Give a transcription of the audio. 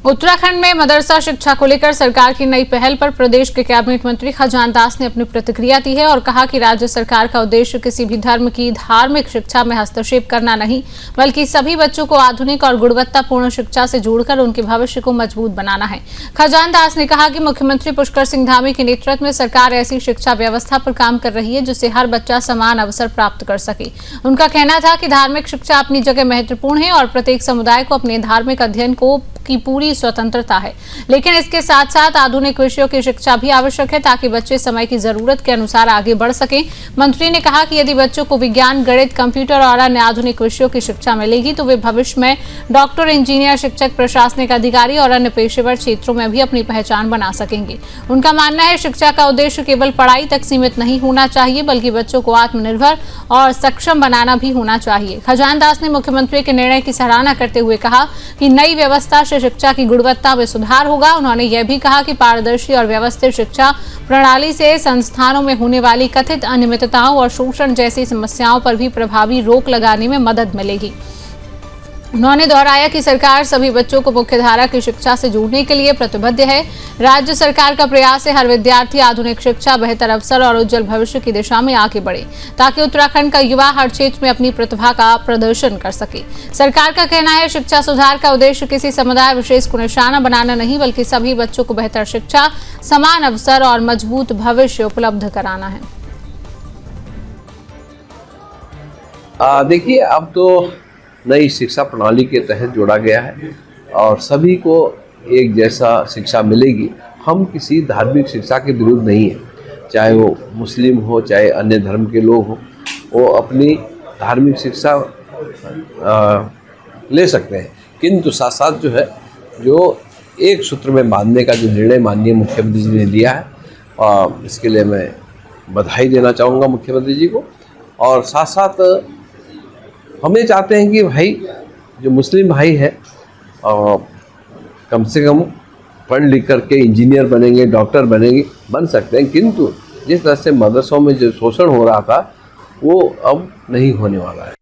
उत्तराखंड में मदरसा शिक्षा को लेकर सरकार की नई पहल पर प्रदेश के कैबिनेट मंत्री खजान दास ने अपनी प्रतिक्रिया दी है और कहा कि राज्य सरकार का उद्देश्य किसी भी धर्म की धार्मिक शिक्षा में हस्तक्षेप करना नहीं, बल्कि सभी बच्चों को आधुनिक और गुणवत्तापूर्ण शिक्षा से जोड़कर उनके भविष्य को मजबूत बनाना है। खजान दास ने कहा कि मुख्यमंत्री पुष्कर सिंह धामी के नेतृत्व में सरकार ऐसी शिक्षा व्यवस्था पर काम कर रही है जिससे हर बच्चा समान अवसर प्राप्त कर सके। उनका कहना था कि धार्मिक शिक्षा अपनी जगह महत्वपूर्ण है और प्रत्येक समुदाय को अपने धार्मिक अध्ययन की पूरी स्वतंत्रता है, लेकिन इसके साथ साथ आधुनिक विषयों की शिक्षा भी आवश्यक है ताकि बच्चे समय की जरूरत के अनुसार आगे बढ़ सकें। मंत्री ने कहा कि यदि बच्चों को विज्ञान, गणित, कंप्यूटर और अन्य आधुनिक विषयों की शिक्षा मिलेगी तो वे भविष्य में डॉक्टर, इंजीनियर, शिक्षक, प्रशासनिक अधिकारी और अन्य पेशेवर क्षेत्रों में भी अपनी पहचान बना सकेंगे। उनका मानना है शिक्षा का उद्देश्य केवल पढ़ाई तक सीमित नहीं होना चाहिए, बल्कि बच्चों को आत्मनिर्भर और सक्षम बनाना भी होना चाहिए। खजान दास ने मुख्यमंत्री के निर्णय की सराहना करते हुए कहा कि नई व्यवस्था से शिक्षा की गुणवत्ता में सुधार होगा। उन्होंने यह भी कहा कि पारदर्शी और व्यवस्थित शिक्षा प्रणाली से संस्थानों में होने वाली कथित अनियमितताओं और शोषण जैसी समस्याओं पर भी प्रभावी रोक लगाने में मदद मिलेगी। उन्होंने दोहराया कि सरकार सभी बच्चों को मुख्यधारा की शिक्षा से जोड़ने के लिए प्रतिबद्ध है। राज्य सरकार का प्रयास है हर विद्यार्थी आधुनिक शिक्षा, बेहतर अवसर और उज्जवल भविष्य की दिशा में आगे बढ़े ताकि उत्तराखंड का युवा हर क्षेत्र में अपनी प्रतिभा का प्रदर्शन कर सके। सरकार का कहना है शिक्षा सुधार का उद्देश्य किसी समुदाय विशेष को निशाना बनाना नहीं, बल्कि सभी बच्चों को बेहतर शिक्षा, समान अवसर और मजबूत भविष्य उपलब्ध कराना है। देखिए, अब तो नई शिक्षा प्रणाली के तहत जोड़ा गया है और सभी को एक जैसा शिक्षा मिलेगी। हम किसी धार्मिक शिक्षा के विरुद्ध नहीं है, चाहे वो मुस्लिम हो चाहे अन्य धर्म के लोग हो, वो अपनी धार्मिक शिक्षा ले सकते हैं, किंतु साथ साथ जो एक सूत्र में बांधने का जो निर्णय माननीय मुख्यमंत्री जी ने लिया है, इसके लिए मैं बधाई देना चाहूँगा मुख्यमंत्री जी को। और साथ साथ हम ये चाहते हैं कि भाई जो मुस्लिम भाई है कम से कम पढ़ लिख करके इंजीनियर बनेंगे, डॉक्टर बनेंगे, बन सकते हैं, किंतु जिस तरह से मदरसों में जो शोषण हो रहा था वो अब नहीं होने वाला है।